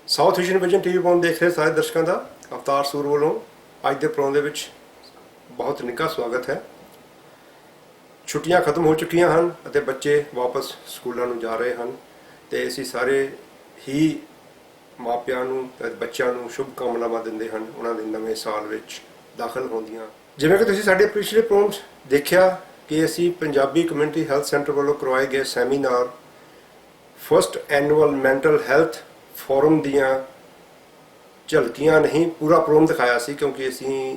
South Asian vision TV ਪੌਨ ਦੇਖ ਰਹੇ ਸਾਰੇ ਦਰਸ਼ਕਾਂ ਦਾ ਅਵਤਾਰ ਸੂਰ ਵੱਲੋਂ ਅੱਜ ਦੇ ਪ੍ਰੋਗਰਾਮ ਦੇ ਵਿੱਚ ਬਹੁਤ ਨਿੱਘਾ ਸਵਾਗਤ ਹੈ। ਛੁੱਟੀਆਂ ਖਤਮ ਹੋ ਚੁੱਕੀਆਂ ਹਨ ਅਤੇ ਬੱਚੇ ਵਾਪਸ ਸਕੂਲਾਂ ਨੂੰ ਜਾ ਰਹੇ ਹਨ ਤੇ ਅਸੀਂ ਸਾਰੇ ਹੀ ਮਾਪਿਆਂ ਨੂੰ ਤੇ ਬੱਚਿਆਂ ਨੂੰ ਸ਼ੁਭ ਕਾਮਨਾਵਾਂ ਦਿੰਦੇ ਹਨ ਉਹਨਾਂ ਦੇ ਨਵੇਂ ਸਾਲ ਵਿੱਚ ਦਾਖਲ ਹੋਂਦੀਆਂ। ਜਿਵੇਂ ਕਿ ਤੁਸੀਂ ਸਾਡੇ ਪਿਛਲੇ ਪ੍ਰੋਗਰਾਮ ਦੇਖਿਆ ਕਿ ਅਸੀਂ ਪੰਜਾਬੀ ਕਮਿਊਨਿਟੀ ਹੈਲਥ ਸੈਂਟਰ ਵੱਲੋਂ ਕਰਵਾਏ ਗਏ seminar first annual mental health forum ਦੀਆਂ ਝਲਕੀਆਂ ਨਹੀਂ ਪੂਰਾ ਪ੍ਰੋਗਰਾਮ ਦਿਖਾਇਆ ਸੀ, ਕਿਉਂਕਿ ਅਸੀਂ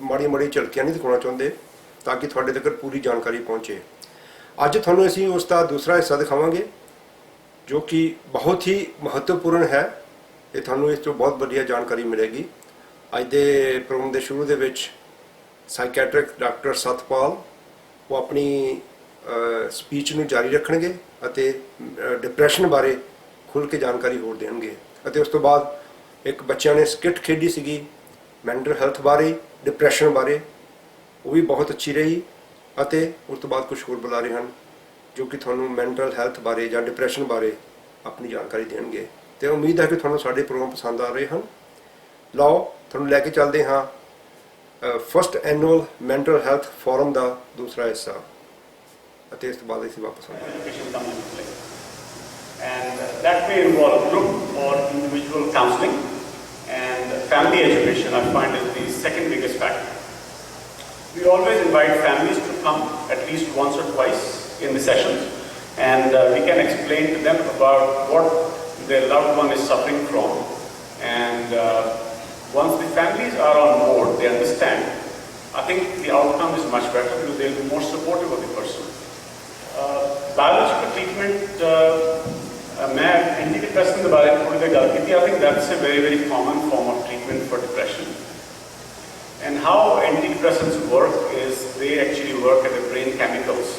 ਮਾੜੀ ਝਲਕੀਆਂ ਨਹੀਂ ਦਿਖਾਉਣਾ ਚਾਹੁੰਦੇ ਤਾਂ ਕਿ ਤੁਹਾਡੇ ਤੱਕ ਪੂਰੀ ਜਾਣਕਾਰੀ ਪਹੁੰਚੇ। ਅੱਜ ਤੁਹਾਨੂੰ ਅਸੀਂ ਉਸ ਦਾ ਦੂਸਰਾ ਹਿੱਸਾ ਦਿਖਾਵਾਂਗੇ ਜੋ ਕਿ ਬਹੁਤ ਹੀ ਮਹੱਤਵਪੂਰਨ ਹੈ ਤੇ ਤੁਹਾਨੂੰ ਇਸ ਤੋਂ ਬਹੁਤ ਵਧੀਆ ਜਾਣਕਾਰੀ ਮਿਲੇਗੀ। ਅੱਜ ਦੇ ਪ੍ਰੋਗਰਾਮ ਦੇ ਸ਼ੁਰੂ ਦੇ ਵਿੱਚ ਸਾਈਕੈਟ੍ਰਿਕ ਡਾਕਟਰ ਸਤਪਾਲ ਉਹ ਆਪਣੀ ਸਪੀਚ ਨੂੰ ਜਾਰੀ ਰੱਖਣਗੇ ਅਤੇ ਡਿਪਰੈਸ਼ਨ ਬਾਰੇ ਖੁੱਲ੍ਹ ਕੇ ਜਾਣਕਾਰੀ ਹੋਰ ਦੇਣਗੇ ਅਤੇ ਉਸ ਤੋਂ ਬਾਅਦ ਇੱਕ ਬੱਚਿਆਂ ਨੇ ਸਕਿੱਟ ਖੇਡੀ ਸੀਗੀ ਮੈਂਟਲ ਹੈਲਥ ਬਾਰੇ ਡਿਪਰੈਸ਼ਨ ਬਾਰੇ, ਉਹ ਵੀ ਬਹੁਤ ਅੱਛੀ ਰਹੀ ਅਤੇ ਉਸ ਤੋਂ ਬਾਅਦ ਕੁਝ ਹੋਰ ਬੁਲਾਰੇ ਹਨ ਜੋ ਕਿ ਤੁਹਾਨੂੰ ਮੈਂਟਲ ਹੈਲਥ ਬਾਰੇ ਜਾਂ ਡਿਪਰੈਸ਼ਨ ਬਾਰੇ ਆਪਣੀ ਜਾਣਕਾਰੀ ਦੇਣਗੇ ਤੇ ਉਮੀਦ ਹੈ ਕਿ ਤੁਹਾਨੂੰ ਸਾਡੇ ਪ੍ਰੋਗਰਾਮ ਪਸੰਦ ਆ ਰਹੇ ਹਨ। ਲਓ ਤੁਹਾਨੂੰ ਲੈ ਕੇ ਚੱਲਦੇ ਹਾਂ first annual mental health forum ਦਾ ਦੂਸਰਾ ਹਿੱਸਾ ਅਤੇ ਇਸ ਤੋਂ ਬਾਅਦ ਅਸੀਂ ਵਾਪਸ ਆਵਾਂਗੇ। And that may involve group or individual counseling, and family education I find is the second biggest factor. We always invite families to come at least once or twice in the sessions, and we can explain to them about what their loved one is suffering from, and once the families are on board, they understand, I think the outcome is much better because they will be more supportive of the person. Biological treatment, मैं antidepressant के बारे में थोड़ी देर गल की। I think that's a very common form of treatment for depression. And how antidepressants work is they actually work at the brain chemicals.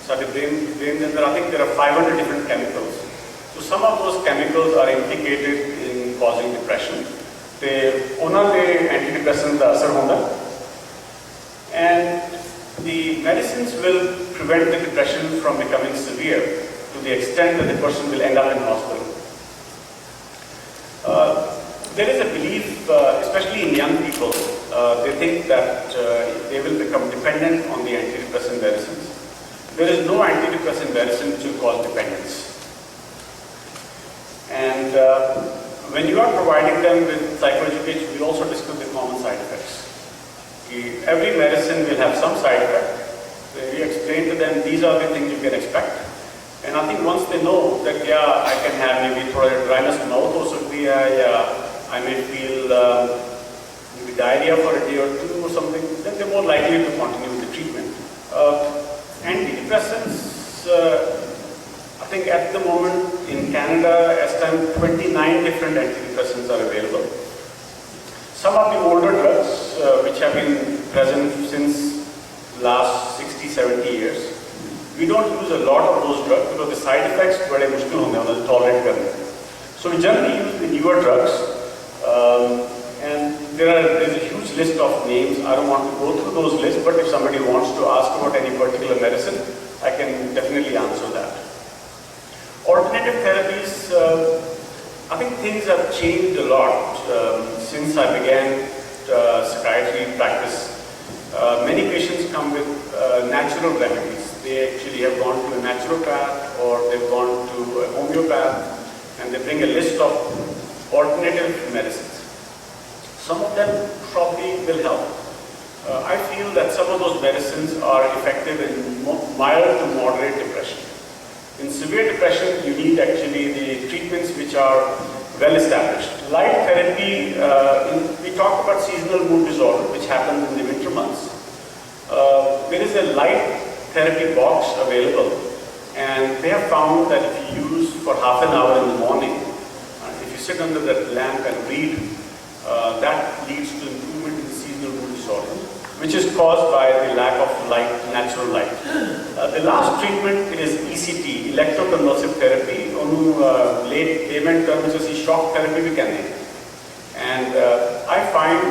So the brain I think there are 500 different chemicals. So some of those chemicals are implicated in causing depression. ते उन्हां दे antidepressants दा असर होंदा, and the medicines will prevent the depression from becoming severe to the extent that the person will end up in hospital. There is a belief, especially in young people, they think that they will become dependent on the antidepressant medicines. There is no antidepressant medicine to cause dependence. And when you are providing them with psychoeducation, we also discuss the common side effects. Every medicine will have some side effect. We explain to them these are the things you can expect. And I think once they know that I can have maybe dryness of mouth or something, I may feel maybe diarrhea for a day or two or something, then they're more likely to continue with the treatment. Antidepressants, I think at the moment in Canada, as time 29 different antidepressants are available. Some of the older drugs which have been present since last 60-70 years. We don't use a lot of those drugs because the side effects bade mushkil honde hain unhe tolerate karne. So we generally use the newer drugs, and there's a huge list of names. I don't want to go through those lists, but if somebody wants to ask about any particular medicine, I can definitely answer that. Alternative therapies, I think things have changed a lot since I began psychiatry practice. Many patients come with natural remedies. They actually have gone to a naturopath or they've gone to a homeopath and they bring a list of alternative medicines. Some of them probably will help. I feel that some of those medicines are effective in mild to moderate depression. In severe depression, you need actually the treatments which are well established. Light therapy, we talk about seasonal mood disorder which happens in the winter months. There is a light therapy box available, and they have found that if you use for half an hour in the morning, if you sit under that lamp and read, that leads to improvement in seasonal mood disorder, which is caused by the lack of light, natural light. The last treatment is ECT, electroconvulsive therapy. Layman terms ਅਸੀਂ shock therapy ਵੀ ਕਹਿੰਦੇ हैं. And I find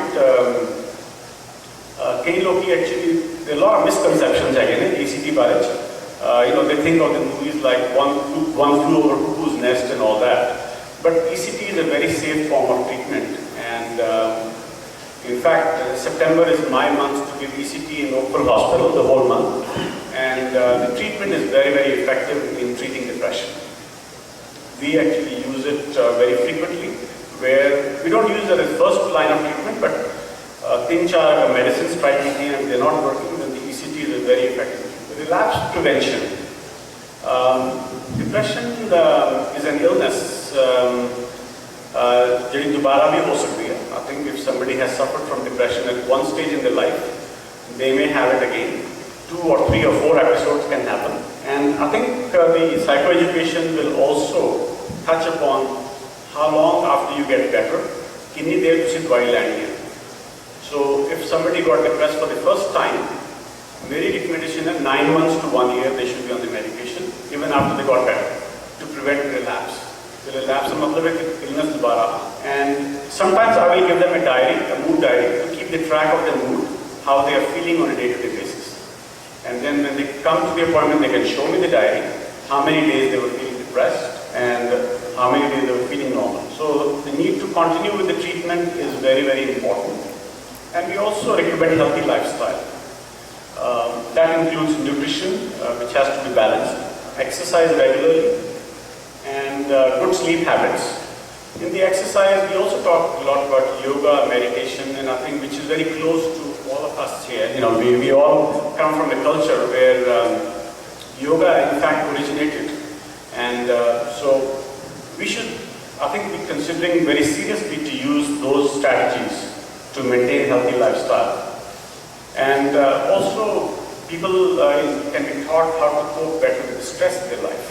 कई लोग actually, there are a lot of misconceptions again in ECT बारे में. They think of the movies like One Flew Over Cuckoo's Nest and all that. But ECT is a very safe form of treatment, and in fact, September is my month to give ECT in local hospital the whole month, and the treatment is very, very effective in treating depression. We actually use it very frequently, where we don't use it as first line of treatment, but तीन चार medicines try to and if they're not working, then the ECT is very effective. The relapse prevention. Depression is an illness ਜਿਹੜੀ ਦੁਬਾਰਾ ਵੀ ਹੋ ਸਕਦੀ ਹੈ. I think if somebody has suffered from depression at one stage in their life, they may have it again. 2 or 3 or 4 episodes can happen. And I think the psychoeducation will also touch upon how long after you get better, कितनी देर तुसी दवाई लेनी है. So if somebody got depressed for the first time, मेरी recommendation है 9 months to 1 year they should be on the medication, even after they got better, to prevent relapse. The relapse का मतलब है कि illness दोबारा. And sometimes I will give them a diary, a mood diary, to keep the track of their mood, how they are feeling on a day-to-day basis. And then when they come to the appointment, they can show me the diary, how many days they were feeling depressed, and how many days they were feeling normal. So the need to continue with the treatment is very, very important. And we also recommend healthy lifestyle. That includes nutrition, which has to be balanced, exercise regularly, and good sleep habits. In the exercise, we also talk a lot about yoga, meditation, and I think which is very close to all of us here. You know, we all come from a culture where yoga in fact originated. And so we should, I think, be considering very seriously to use those strategies to maintain healthy lifestyle. And also, people can be taught how to cope better with the stress in their life,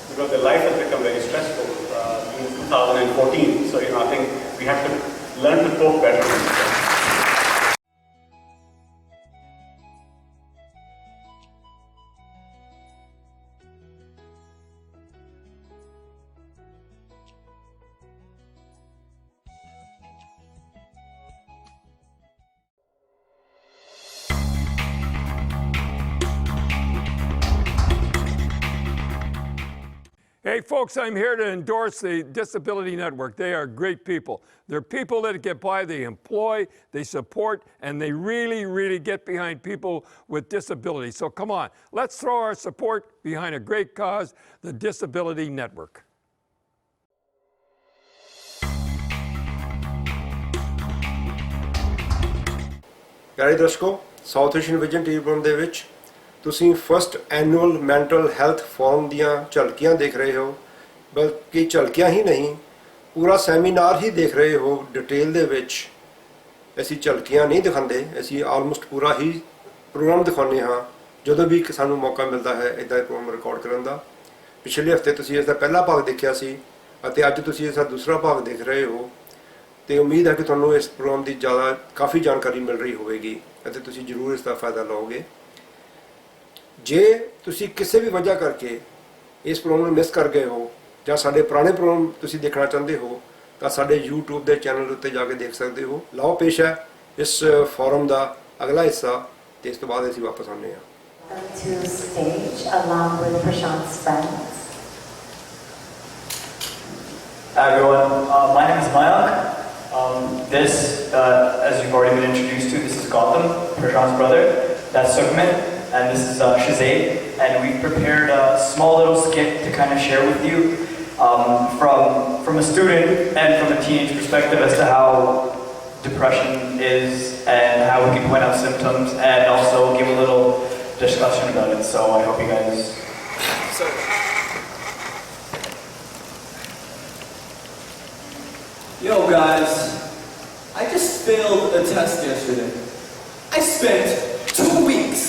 because their life has become very stressful in 2014. So, I think we have to learn to cope better with stress. Hey folks, I'm here to endorse the Disability Network. They are great people. They're people that get by, they employ, they support, and they really, really get behind people with disabilities. So come on, let's throw our support behind a great cause, the Disability Network. ਪਿਆਰੇ ਦਰਸ਼ਕੋ, South Asian vision TV program ਦੇ ਵਿੱਚ ਤੁਸੀਂ first annual mental health forum ਦੀਆਂ ਝਲਕੀਆਂ ਦੇਖ ਰਹੇ ਹੋ, ਬਲਕਿ ਝਲਕੀਆਂ ਹੀ ਨਹੀਂ, ਪੂਰਾ ਸੈਮੀਨਾਰ ਹੀ ਦੇਖ ਰਹੇ ਹੋ ਡਿਟੇਲ ਦੇ ਵਿੱਚ. ਅਸੀਂ ਝਲਕੀਆਂ ਨਹੀਂ ਦਿਖਾਉਂਦੇ, ਅਸੀਂ ਆਲਮੋਸਟ ਪੂਰਾ ਹੀ ਪ੍ਰੋਗਰਾਮ ਦਿਖਾਉਂਦੇ ਹਾਂ ਜਦੋਂ ਵੀ ਸਾਨੂੰ ਮੌਕਾ ਮਿਲਦਾ ਹੈ ਇੱਦਾਂ ਦੇ ਪ੍ਰੋਗਰਾਮ ਰਿਕਾਰਡ ਕਰਨ ਦਾ. ਪਿਛਲੇ ਹਫ਼ਤੇ ਤੁਸੀਂ ਇਸ ਦਾ ਪਹਿਲਾ ਭਾਗ ਦੇਖਿਆ ਸੀ ਅਤੇ ਅੱਜ ਤੁਸੀਂ ਇਸ ਦਾ ਦੂਸਰਾ ਭਾਗ ਦੇਖ ਰਹੇ ਹੋ, ਤੇ ਉਮੀਦ ਹੈ ਕਿ ਤੁਹਾਨੂੰ ਇਸ ਪ੍ਰੋਗਰਾਮ ਦੀ ਕਾਫੀ ਜਾਣਕਾਰੀ ਮਿਲ ਰਹੀ ਹੋਵੇਗੀ ਅਤੇ ਤੁਸੀਂ ਜ਼ਰੂਰ ਇਸ ਦਾ ਫਾਇਦਾ ਲਓਗੇ. ਜੇ ਤੁਸੀਂ ਕਿਸੇ ਵੀ ਵਜ੍ਹਾ ਕਰਕੇ ਇਸ ਪ੍ਰੋਗਰਾਮ ਨੂੰ ਮਿਸ ਕਰ ਗਏ ਹੋ ਜਾਂ ਸਾਡੇ ਪੁਰਾਣੇ ਪ੍ਰੋਗਰਾਮ ਤੁਸੀਂ ਦੇਖਣਾ ਚਾਹੁੰਦੇ ਹੋ ਤਾਂ ਸਾਡੇ YouTube ਦੇ ਚੈਨਲ ਉੱਤੇ ਜਾ ਕੇ ਦੇਖ ਸਕਦੇ ਹੋ. ਲਓ ਪੇਸ਼ ਹੈ ਇਸ ਫੋਰਮ ਦਾ ਅਗਲਾ ਹਿੱਸਾ ਤੇ ਇਸ ਤੋਂ ਬਾਅਦ ਅਸੀਂ ਵਾਪਸ ਆਉਂਦੇ ਹਾਂ. To stage along with Prashant's friends. Hi everyone, my name is Mayank. This, as you've already been introduced to, this is Gautam, Prashant's brother. That's Sukhman, and this is Shazade. And we've prepared a small little skit to kind of share with you from a student and from a teenage perspective as to how depression is and how we can point out symptoms and also give a little discussion about it. So I hope you guys... Yo guys, I just failed a test yesterday. I spent 2 weeks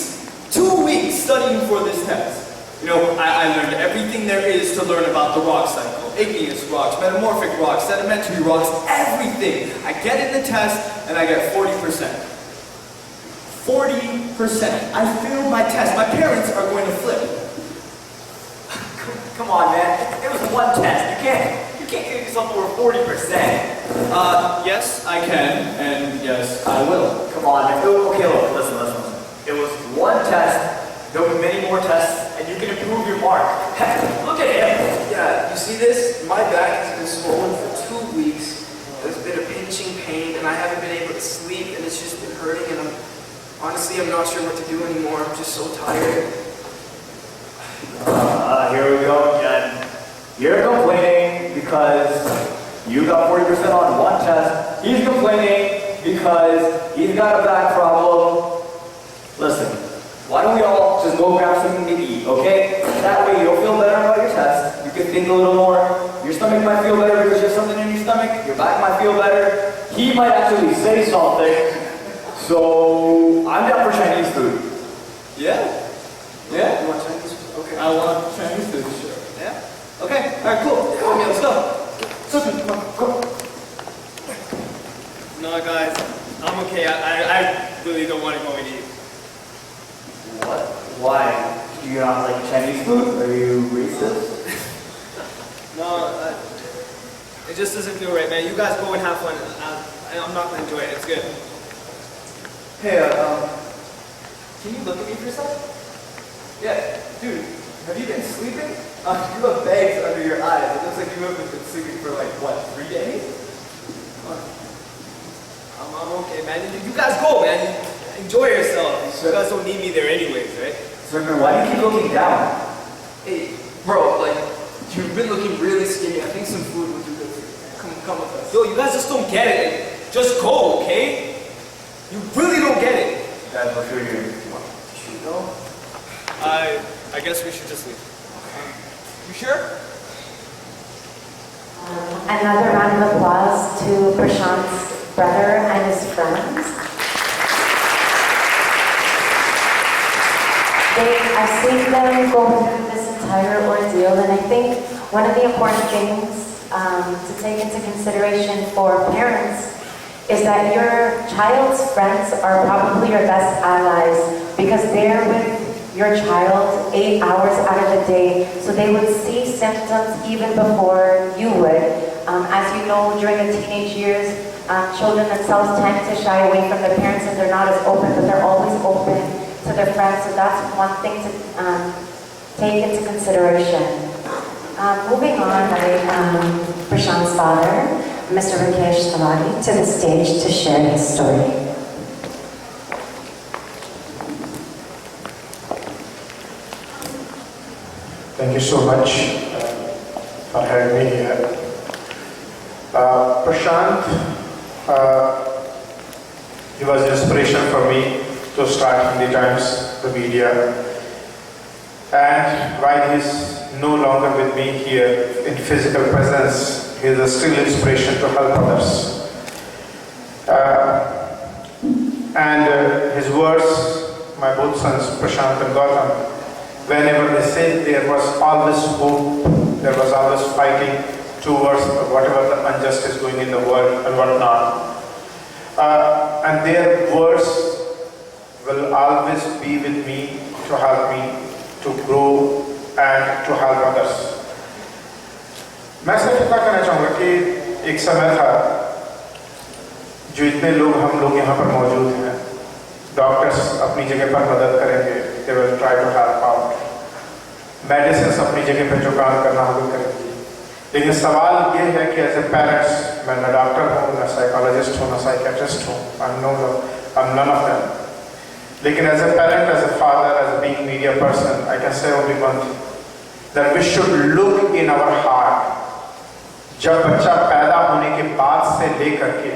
studying for this test. You know, I learned everything there is to learn about the rock cycle. Igneous rocks, metamorphic rocks, sedimentary rocks, everything. I get in the test and I get 40%. 40%. I failed my test. My parents are going to flip. Come on, man. It was one test. You can't give yourself over 40%. Yes, I can, and yes, I will. Come on, man. Okay, look, listen. It was one test. There will be many more tests, and you can improve your mark. Heck, look at him. Yeah, you see this? My back has been swollen for 2 Honestly, I'm not sure what to do anymore. I'm just so tired. Here we go again. You're complaining because you got 40% on one test. He's complaining because he's got a back problem. Listen, why don't we all just go grab something to eat, okay? That way you'll feel better about your test. You can think a little more. Your stomach might feel better because you have something in your stomach. Your back might feel better. He might actually say something. So, I'm down for Chinese food. Yeah? Yeah? You want Chinese food? Okay. I want Chinese food, sure. Yeah? Okay, alright, cool. Come on, let's go. Come on, go. No, guys, I'm okay. I really don't want to go and eat. What? Why? Do you not like Chinese food? Are you racist? No, it just doesn't feel right, man. You guys go and have fun. I'm not going to enjoy it. It's good. Hey, can you look at me for a second? Yeah, dude, have you been sleeping? You have bags under your eyes. It looks like you haven't been sleeping for like, what, 3 days? I'm okay, man. You guys go, man. Enjoy yourself. You guys don't need me there anyways, right? Sir, why do you keep looking down? Hey, bro, like, you've been looking really skinny. I think some food would do good for you. Come with us. Yo, you guys just don't get it. Just go, okay? You really don't get it. Guys, what's your ear? Should we go? I guess we should just leave. You sure? Another round of applause to Prashant's brother and his friends. I've seen them go through this entire ordeal, and I think one of the important things to take into consideration for parents is that your child's friends are probably your best allies because they're with your child 8 hours out of the day, so they would see symptoms even before you would. As you know, during the teenage years, children themselves tend to shy away from their parents and they're not as open, but they're always open to their friends, so that's one thing to take into consideration. Moving on, Prashant's father, Mr. Rakesh Thalani, to the stage to share his story. Thank you so much for having me here. Prashant, he was an inspiration for me to start in the Times, the media. And while he's no longer with me here in physical presence, he is still inspiration to help others. His words, my both sons, Prashant and Gautam, whenever they say there was always hope, there was always fighting towards whatever the injustice going in the world and whatnot. And their words will always be with me to help me to grow and to help others. मैं सिर्फ इतना कहना चाहूँगा कि एक समय था जो इतने लोग हम लोग यहाँ पर मौजूद हैं, डॉक्टर्स अपनी जगह पर मदद करेंगे, they will try to help out, medicine अपनी जगह पर जो काम करना होगा करेंगे, लेकिन सवाल ये है कि एज ए पेरेंट्स मैं ना डॉक्टर हूँ, ना साइकोलॉजिस्ट हूँ, ना साइकेट्रिस्ट हूँ, I'm none of them. लेकिन as a parent, as a father, as a being media person, I can say only one thing, that we should look in our heart. जब बच्चा पैदा होने के बाद से लेकर के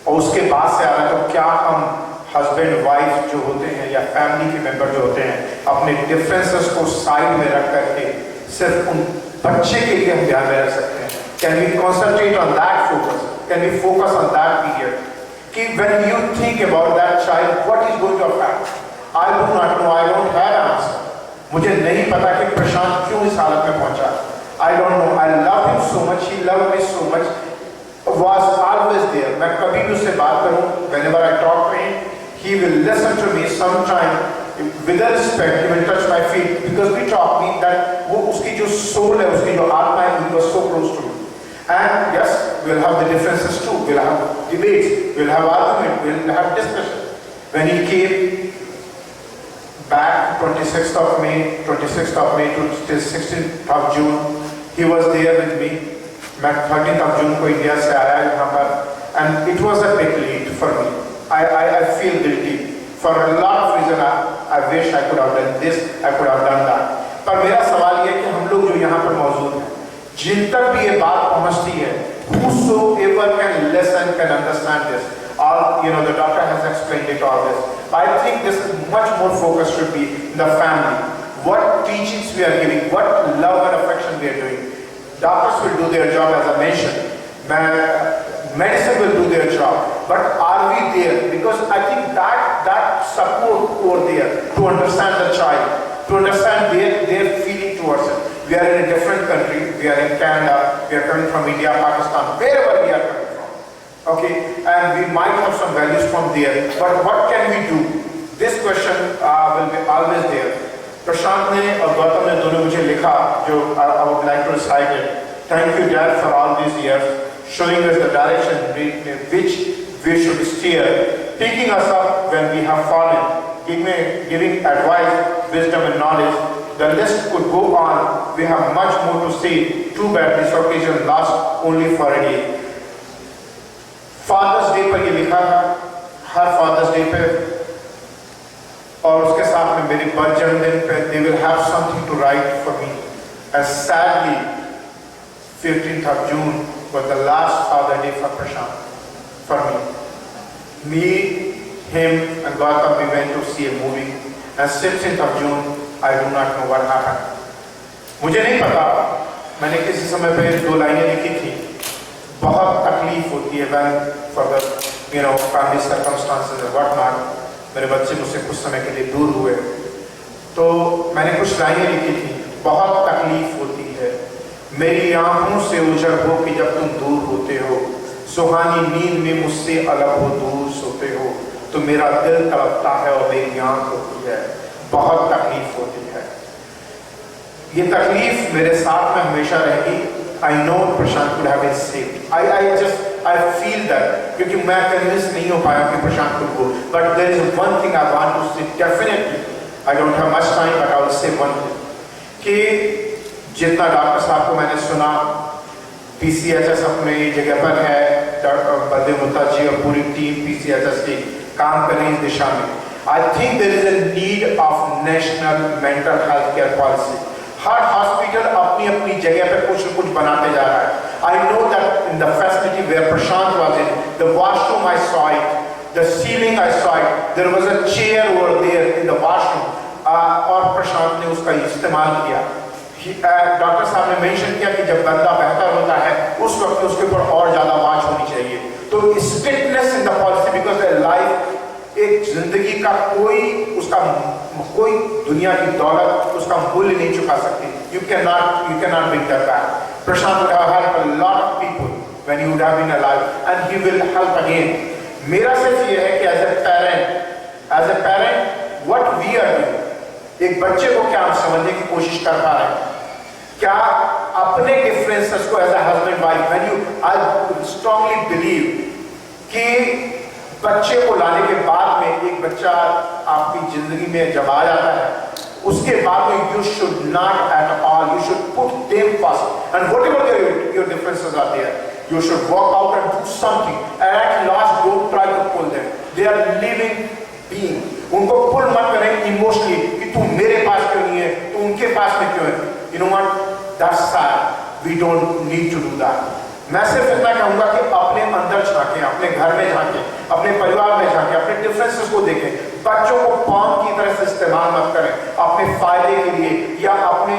और उसके बाद से आ रहा है, तो क्या हम हस्बैंड वाइफ जो होते हैं या फैमिली के मेंबर जो होते हैं अपने डिफरेंसेस को साइड में रख करके सिर्फ उन बच्चे के लिए हम ध्यान में रख सकते हैं? Can we concentrate on that focus? Can we focus on that period कि when you think about that child what is going to affect? I do not know, I don't have answer. मुझे नहीं पता कि प्रशांत क्यों इस हालत में पहुंचा. I don't know. I love him so much. He loved me so much. Was always there. मैं कभी भी उससे बात करूं, whenever I talk to him, he will listen to me. Sometime, with respect, he will touch my feet because we talk. Me that वो उसकी जो soul है, उसकी जो आत्मा है, he was so close to me. And yes, we'll have the differences too. We'll have debates. We'll have argument. We'll have discussion. When he came back 26th of May to 16th of June, he was there with me. मैं 13th of June को India से आया यहाँ पर, and it was a bit late for me. I feel guilty For a lot of reason, I wish I could have done this, I could have done that. पर मेरा सवाल ये कि हम लोग जो यहाँ पर मौजूद हैं, जिन तक भी ये बात पहुँचती है, whosoever can listen can understand this. All, you know, the doctor has explained it all this. I think this is much more focus should be in the family. What teachings we are giving, what love and affection we are doing. Doctors will do their job as I mentioned. Medicine will do their job. But are we there? Because I think that support over there to understand the child, to understand their feeling towards it. We are in a different country. We are in Canada. We are coming from India, Pakistan, wherever we are coming from. Okay, and we might have some values from there. But what can we do? This question will be always there. Prashant ne और गौतम ने दोनों मुझे लिखा जो I would like to recite it. Thank you, Dad, for all these years, showing us the direction which we should steer, picking us up when we have fallen, giving advice, wisdom and knowledge. The list could go on. We have much more to say. Too bad this occasion lasts only for a day. Father's Day पर ये लिखा था, हर Father's Day पे, और उसके साथ में मेरे बर्थ जन्मदिन पे they will have something to write for me. And sadly, 15th of June was the last Father Day for Prashant, for me. Me, him and Gautam, we went to see a movie. And 16th of June, I do not know what happened. मुझे नहीं पता, मैंने किसी समय पे 2 लाइनें लिखी थी. बहुत तकलीफ होती है when for the family circumstances and whatnot. मेरे बच्चे मुझसे कुछ समय के लिए दूर हुए, तो मैंने कुछ लाइनें लिखी थी. बहुत तकलीफ होती है मेरी आंखों से उजड़ हो कि जब तुम दूर होते हो, सुहानी नींद में मुझसे अलग हो दूर सोते हो, तो मेरा दिल तड़पता है और मेरी आंख होती है. बहुत तकलीफ होती है. ये तकलीफ मेरे साथ में हमेशा रहेगी. I know Prashant could have been saved. I feel that, क्योंकि मैं convinced नहीं हो पाया कि Prashant could go. But there is one thing I want to say definitely. I don't have much time, but I will say one thing. कि जितना doctor साहब को मैंने सुना, PCHS अपने जगह पर है, डॉक्टर बलदेव मुत्ता जी और पूरी टीम PCHS की काम कर रही इस दिशा में. I think there is a need of national mental health care policy. Her hospital अपनी अपनी जगह पे कुछ न कुछ बनाते जा रहा है. I know that in the facility where Prashant was in, the washroom I saw it, the ceiling I saw it, there was a chair over there in the washroom, और Prashant ने उसका इस्तेमाल किया. डॉक्टर साहब ने mention किया कि जब बंदा बेहतर होता है उस वक्त उसके ऊपर और ज़्यादा वाच होनी चाहिए. तो strictness in the policy, because A life, एक जिंदगी का कोई दुनिया की दौलत उसका मूल्य नहीं चुका सकती. You cannot bring that back. Prashant would have helped a lot of people when he would have been alive, and he will help again. मेरा सिर्फ ये है कि as a parent, what we are doing, एक बच्चे को क्या हम समझने की कोशिश कर पा रहे हैं, क्या अपने डिफरेंसेस को as a husband wife, I strongly believe कि बच्चे को लाने के बाद में एक बच्चा आपकी जिंदगी में जब आ जाता है, उसके बाद में you should not at all, you should put them first, and whatever your differences are there, you should walk out and do something, and at last don't try to pull them. They are living being. उनको पुल मत करें emotionally कि तू मेरे पास क्यों नहीं है, तू उनके पास में क्यों है. You know what? That's sad. We don't need to do that. मैं सिर्फ इतना कहूँगा कि अपने अंदर झांकें, अपने घर में झांकें, अपने परिवार में झांकें, अपने डिफरेंसेस को देखें. बच्चों को पॉम की तरह से इस्तेमाल मत करें अपने फायदे के लिए, या अपने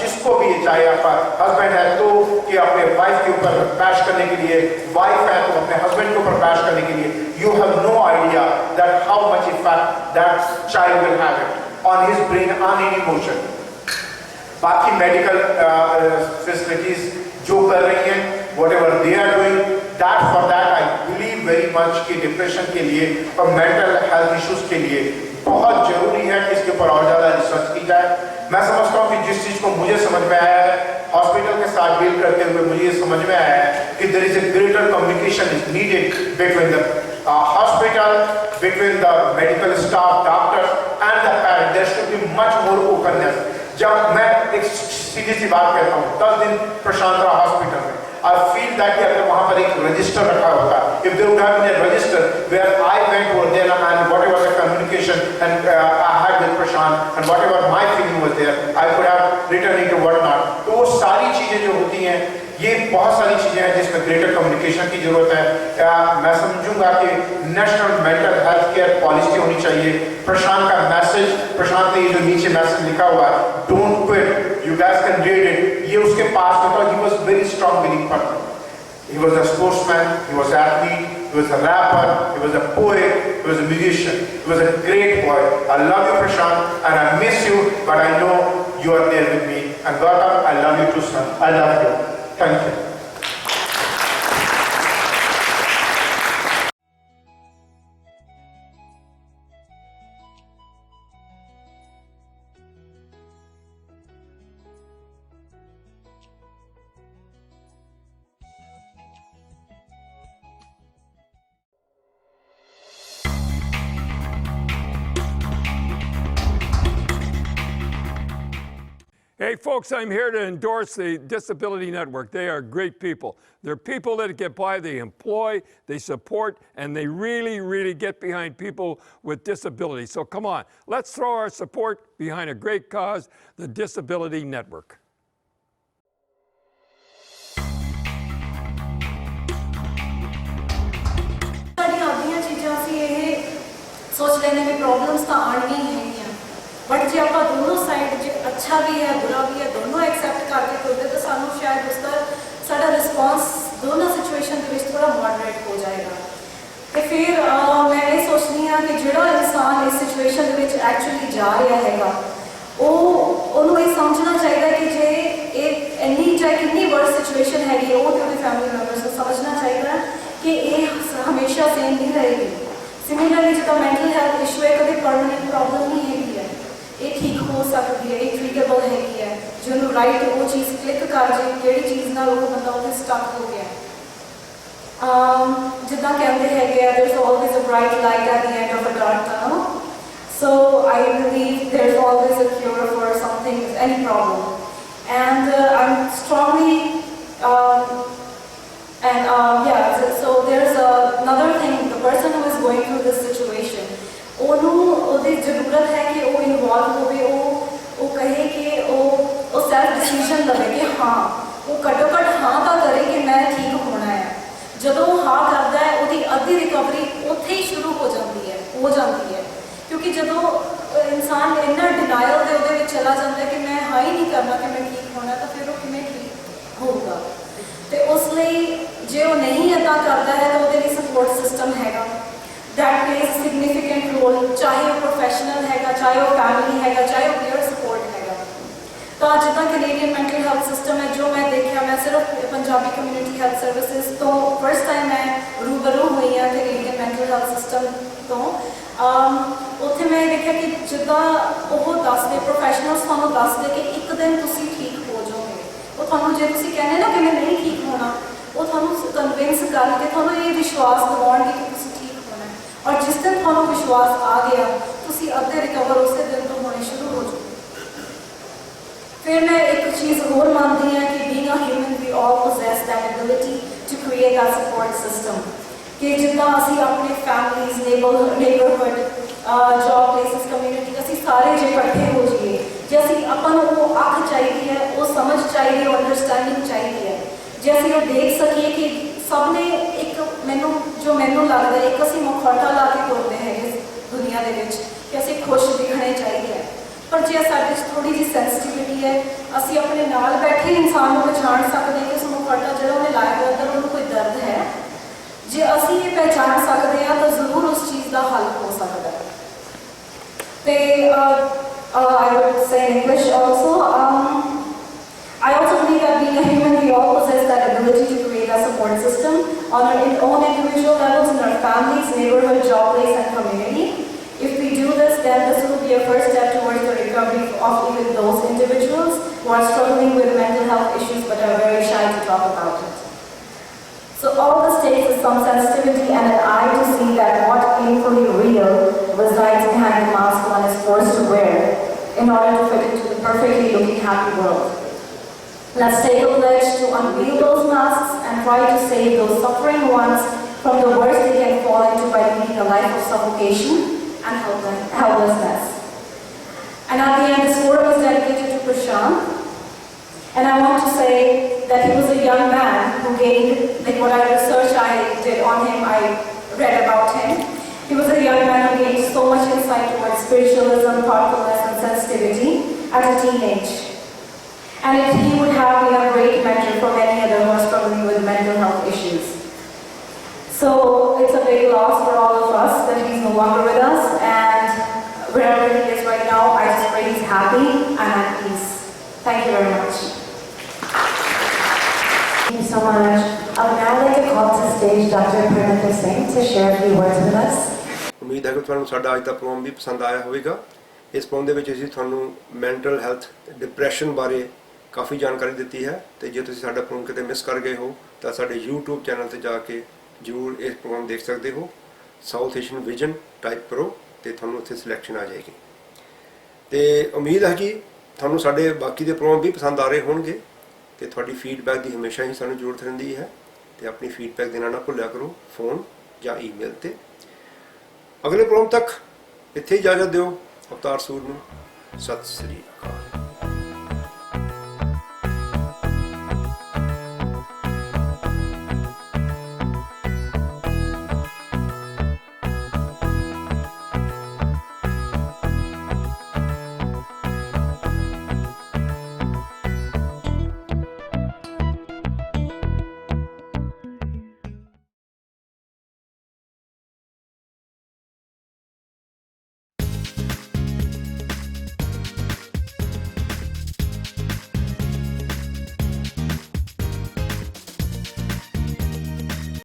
जिसको भी, चाहे आपका हस्बैंड है तो कि अपने वाइफ के ऊपर बैश करने के लिए, वाइफ है तो अपने हस्बैंड के ऊपर बैश करने के लिए. You have no idea that how much effect that child will have it on his brain, on any emotion. बाकी मेडिकल फैसिलिटीज जो कर रही हैं, whatever they are doing, that for that I believe very much कि depression के लिए और mental health issues के लिए बहुत जरूरी है कि इसके ऊपर और ज़्यादा रिसर्च की जाए. मैं समझता हूँ कि जिस चीज़ को मुझे समझ में आया है हॉस्पिटल के साथ डील करते हुए, मुझे ये समझ में आया है कि there is a greater communication is needed between the hospital, between the medical staff, doctors and the parents. There should be much more openness. जब मैं एक सीधी सी बात कहता हूँ, 10 दिन प्रशांत रहा हॉस्पिटल में, I feel that कि अगर वहाँ पर एक register रखा होता, if there would have been a register where I went over there and whatever the communication and I had with Prashant and whatever my feeling was there, I could have written it or whatnot. तो वो सारी चीजें जो होती हैं, ये बहुत सारी चीजें हैं जिसमें ग्रेटर कम्युनिकेशन की जरूरत है। मैं समझूंगा कि national mental health care policy होनी चाहिए। प्रशांत का मैसेज, प्रशांत ने ये जो नीचे मैसेज लिखा हुआ है, don't quit, you guys can read it, ये उसके पास होता। He was very strong believe person, he was a sportsman, he was an athlete, he was a rapper, he was a poet, he was a musician, he was a great boy. I love you Prashant and I miss you, but I know you are there with me. And Gautam, I love you too son, I love you. Thank you. Hey folks, I'm here to endorse the Disability Network. They are great people. They're people that get by, they employ, they support, and they really, really get behind people with disabilities. So come on, let's throw our support behind a great cause, the Disability Network. सोच लेने में problems तो आनी ही हैं, but जो आप दोनों side जो अच्छा भी है बुरा भी है दोनों एक्सेप्ट करके करते तो सानू शायद उसका साडा रिस्पॉन्स दोनों सिचुएशन के विच थोड़ा मॉडरेट हो जाएगा। तो फिर मैं ये सोचनी हाँ कि जो इंसान इस सिचुएशन के विच एक्चुअली जा रहा हैगा ਉਹਨੂੰ ਇਹ ਸਮਝਣਾ ਚਾਹੀਦਾ ਕਿ ਜੇ ਇਹ ਇੰਨੀ ਚਾਹੇ ਕਿੰਨੀ ਵਰਸ ਸਿਚੁਏਸ਼ਨ ਹੈਗੀ ਉਹ ਤੇ ਉਹਦੇ ਫੈਮਿਲੀ ਮੈਂਬਰਸ ਨੂੰ ਸਮਝਣਾ ਚਾਹੀਦਾ ਕਿ ਇਹ ਹਮੇਸ਼ਾ ਸੇਮ ਨਹੀਂ ਰਹੇਗੀ। ਸਿਮਿਲਰਲੀ ਜਿੱਦਾਂ ਮੈਂਟਲ ਹੈਲਥ ਇਸ਼ੂ ਹੈ ਕਦੇ ਪਰਮਾਨੈਂਟ ਪ੍ਰੋਬਲਮ ਨਹੀਂ ਹੈਗੀ ਹੈ, ਇਹ ਠੀਕ ਹੋ ਸਕਦੀ ਹੈ, ਇਹ ਟ੍ਰੀਟੇਬਲ ਹੈਗੀ ਹੈ। ਜਿਹਨੂੰ ਰਾਈਟ ਉਹ ਚੀਜ਼ ਕਲਿੱਕ ਕਰ ਜੇ ਕਿਹੜੀ ਚੀਜ਼ ਨਾਲ ਉਹ ਬੰਦਾ ਉੱਥੇ ਸਟਕ ਹੋ ਗਿਆ। ਜਿੱਦਾਂ ਕਹਿੰਦੇ ਹੈਗੇ ਆ there's always a bright light at the end of a dark tunnel. So I believe there's always a cure for something, any problem. And I'm strongly, so there's another thing, the person who is going through this situation, ਉਹਦੀ ਜ਼ਰੂਰਤ ਹੈ ਕਿ ਉਹ involve ਹੋਵੇ, ਉਹ ਕਹੇ ਕਿ ਉਹ ਸੈਲਫ ਡਿਸੀਜਨ ਲਵੇ ਕਿ ਹਾਂ ਉਹ ਘੱਟੋ ਘੱਟ ਹਾਂ ਤਾਂ ਕਰੇ ਕਿ ਮੈਂ ਠੀਕ ਹੋਣਾ ਹੈ। ਜਦੋਂ ਉਹ ਹਾਂ ਕਰਦਾ ਹੈ ਉਹਦੀ ਅੱਧੀ ਰਿਕਵਰੀ ਉੱਥੇ ਹੀ ਸ਼ੁਰੂ ਹੋ ਜਾਂਦੀ ਹੈ ਕਿਉਂਕਿ ਜਦੋਂ ਇਨਸਾਨ ਇੰਨਾ ਡਿਨਾਇਲ ਦੇ ਉਹਦੇ ਵਿੱਚ ਚਲਾ ਜਾਂਦਾ ਕਿ ਮੈਂ ਹਾਂ ਹੀ ਨਹੀਂ ਕਰਨਾ ਕਿ ਮੈਂ ਠੀਕ ਹੋਣਾ ਤਾਂ ਫਿਰ ਉਹ ਕਿਵੇਂ ਠੀਕ ਹੋਊਗਾ। ਅਤੇ ਉਸ ਲਈ ਜੇ ਉਹ ਨਹੀਂ ਇੱਦਾਂ ਕਰਦਾ ਹੈ ਤਾਂ ਉਹਦੇ ਲਈ ਸਪੋਰਟ ਸਿਸਟਮ ਹੈਗਾ that plays significant role, ਚਾਹੇ ਉਹ ਪ੍ਰੋਫੈਸ਼ਨਲ ਹੈਗਾ, ਚਾਹੇ ਉਹ ਫੈਮਿਲੀ ਹੈਗਾ, ਚਾਹੇ ਉਹ ਪੀਅਰ ਸਪੋਰਟ ਹੈਗਾ। ਤਾਂ ਜਿੱਦਾਂ ਕੈਨੇਡੀਅਨ ਮੈਂਟਲ ਹੈਲਥ ਸਿਸਟਮ ਹੈ ਜੋ ਮੈਂ ਦੇਖਿਆ, ਮੈਂ ਸਿਰਫ ਪੰਜਾਬੀ ਕਮਿਊਨਿਟੀ ਹੈਲਥ ਸਰਵਿਸਿਜ਼ ਤੋਂ ਫਸਟ ਟਾਈਮ ਮੈਂ ਰੂਬਰੂ ਹੋਈ ਹਾਂ ਕੈਨੇਡੀਅਨ ਮੈਂਟਲ ਹੈਲਥ ਸਿਸਟਮ ਤੋਂ। ਉੱਥੇ ਮੈਂ ਦੇਖਿਆ ਕਿ ਜਿੱਦਾਂ ਉਹ ਦੱਸਦੇ ਪ੍ਰੋਫੈਸ਼ਨਲਸ ਤੁਹਾਨੂੰ ਦੱਸਦੇ ਕਿ ਇੱਕ ਦਿਨ ਤੁਸੀਂ ਠੀਕ ਹੋ ਜਾਓਗੇ। ਉਹ ਤੁਹਾਨੂੰ ਜੇ ਤੁਸੀਂ ਕਹਿੰਦੇ ਨਾ ਕਿ ਮੈਂ ਨਹੀਂ ਠੀਕ ਹੋਣਾ, ਉਹ ਤੁਹਾਨੂੰ ਕਨਵਿੰਸ ਕਰਕੇ ਤੁਹਾਨੂੰ ਇਹ ਵਿਸ਼ਵਾਸ ਦਿਵਾਉਣਗੇ ਕਿ ਤੁਸੀਂ ਠੀਕ ਹੋਣਾ। ਔਰ ਜਿਸ ਦਿਨ ਤੁਹਾਨੂੰ ਵਿਸ਼ਵਾਸ ਆ ਗਿਆ ਤੁਸੀਂ ਅੱਧੇ ਰਿਕਵਰ ਉਸੇ ਦਿਨ ਤੋਂ ਹੋਣੇ ਸ਼ੁਰੂ ਹੋ ਜਾਓ। ਫਿਰ ਮੈਂ ਇੱਕ ਚੀਜ਼ ਹੋਰ ਮੰਨਦੀ ਹਾਂ ਕਿ being a human we all possess that ability to create a support system ਕਿ ਜਿੱਦਾਂ ਅਸੀਂ ਆਪਣੇ families neighbourhood job places community ਅਸੀਂ ਸਾਰੇ ਜੇ ਇਕੱਠੇ ਹੋ ਜਾਈਏ, ਜੇ ਅਸੀਂ ਆਪਾਂ ਨੂੰ ਉਹ ਅੱਖ ਚਾਹੀਦੀ ਹੈ, ਉਹ ਸਮਝ ਚਾਹੀਦੀ ਹੈ, ਉਹ ਅੰਡਰਸਟੈਂਡਿੰਗ ਚਾਹੀਦੀ ਹੈ, ਜੇ ਅਸੀਂ ਉਹ ਦੇਖ ਸਕੀਏ ਕਿ ਸਭ ਨੇ ਇੱਕ ਮੈਨੂੰ ਲੱਗਦਾ ਇੱਕ ਅਸੀਂ ਮੁਖੌਟਾ ਲਾ ਕੇ ਤੁਰਦੇ ਹੈਗੇ ਦੁਨੀਆ ਦੇ ਵਿੱਚ ਕਿ ਅਸੀਂ ਖੁਸ਼ ਦਿਖਣੇ ਚਾਹੀਦੇ ਹੈ। ਪਰ ਜੇ ਸਾਡੇ 'ਚ ਥੋੜ੍ਹੀ ਜਿਹੀ ਸੈਂਸਿਟੀਵਿਟੀ ਹੈ ਅਸੀਂ ਆਪਣੇ ਨਾਲ ਬੈਠੇ ਇਨਸਾਨ ਨੂੰ ਪਛਾਣ ਸਕਦੇ ਹਾਂ ਕਿ ਉਸ ਮੁਖੌਟਾ ਜਿਹੜਾ ਉਹਨੇ ਲਾਇਆ ਹੋਇਆ ਅੰਦਰ ਉਹਨੂੰ ਕੋਈ ਦਰਦ ਹੈ। ਜੇ ਅਸੀਂ ਇਹ ਪਹਿਚਾਣ ਸਕਦੇ ਹਾਂ ਤਾਂ ਜ਼ਰੂਰ ਉਸ ਚੀਜ਼ ਦਾ ਹੱਲ ਹੋ ਸਕਦਾ ਹੈ। ਤੇ I would say in English also, I also believe that being a human we all possess that ability to create a support system on our own individual levels in our families, neighborhood, job place and community. If we do this, then this will be a first step towards the recovery of even those individuals who are struggling with mental health issues but are very shy to talk about it. So all this takes is some sensitivity and an eye to see that what painfully real resides behind the mask one is forced to wear in order to fit into the perfectly looking happy world. Let's take a pledge to unveil those masks and try to save those suffering ones from the worst they can fall into by leading a life of suffocation and helplessness. And at the end, this forum is dedicated to Prashant. And I want to say that he was a young man who gained, like what research I did on him, I read about him. He was a young man who gained so much insight towards spiritualism, thoughtfulness, and sensitivity at a teenage. And he would have been a great mentor for many others who are struggling with mental health issues. So it's a big loss for all of us that he's no longer with us, and wherever he is right now, I just pray he's happy and at peace. Thank you very much. Thank you so much. I would now like to call to stage Dr. Purnitha Singh to share a few words with us. ਉਮੀਦ ਹੈ ਕਿ ਤੁਹਾਨੂੰ ਸਾਡਾ ਅੱਜ ਦਾ programme ਵੀ ਪਸੰਦ ਆਇਆ ਹੋਵੇਗਾ। ਇਸ ਪ੍ਰੋਗਰਾਮ ਦੇ ਵਿੱਚ ਅਸੀਂ ਤੁਹਾਨੂੰ ਮੈਂਟਲ ਹੈਲਥ ਡਿਪਰੈਸ਼ਨ ਬਾਰੇ ਕਾਫੀ ਜਾਣਕਾਰੀ ਦਿੱਤੀ ਹੈ, ਤੇ ਜੇ ਤੁਸੀਂ ਸਾਡਾ ਪ੍ਰੋਗਰਾਮ ਕਿਤੇ ਮਿਸ ਕਰ ਗਏ ਹੋ ਤਾਂ ਸਾਡੇ YouTube ਚੈਨਲ ਤੇ ਜਾ ਕੇ ਜ਼ਰੂਰ ਇਹ ਪ੍ਰੋਗਰਾਮ ਦੇਖ ਸਕਦੇ ਹੋ। ਸਾਊਥ ਏਸ਼ੀਅਨ ਵਿਜ਼ਨ ਟਾਈਪ ਕਰੋ ਤੇ ਤੁਹਾਨੂੰ ਉੱਥੇ ਸਿਲੈਕਸ਼ਨ ਆ ਜਾਏਗੀ। ਤੇ ਉਮੀਦ ਹੈ ਕਿ ਤੁਹਾਨੂੰ ਸਾਡੇ ਬਾਕੀ ਦੇ ਪ੍ਰੋਗਰਾਮ ਵੀ ਪਸੰਦ ਆ ਰਹੇ ਹੋਣਗੇ, ਤੇ ਤੁਹਾਡੀ ਫੀਡਬੈਕ ਦੀ ਹਮੇਸ਼ਾ ਹੀ ਸਾਨੂੰ ਜ਼ਰੂਰਤ ਰਹਿੰਦੀ ਹੈ, ਤੇ ਆਪਣੀ ਫੀਡਬੈਕ ਦੇਣਾ ਨਾ ਭੁੱਲਿਆ ਕਰੋ ਫੋਨ ਜਾਂ ਈਮੇਲ ਤੇ। ਅਗਲੇ ਪ੍ਰੋਗਰਾਮ ਤੱਕ ਇੱਥੇ ਇਜਾਜ਼ਤ ਦਿਓ। ਅਵਤਾਰ ਸੂਰ ਨੂੰ ਸਤਿ ਸ੍ਰੀ ਅਕਾਲ।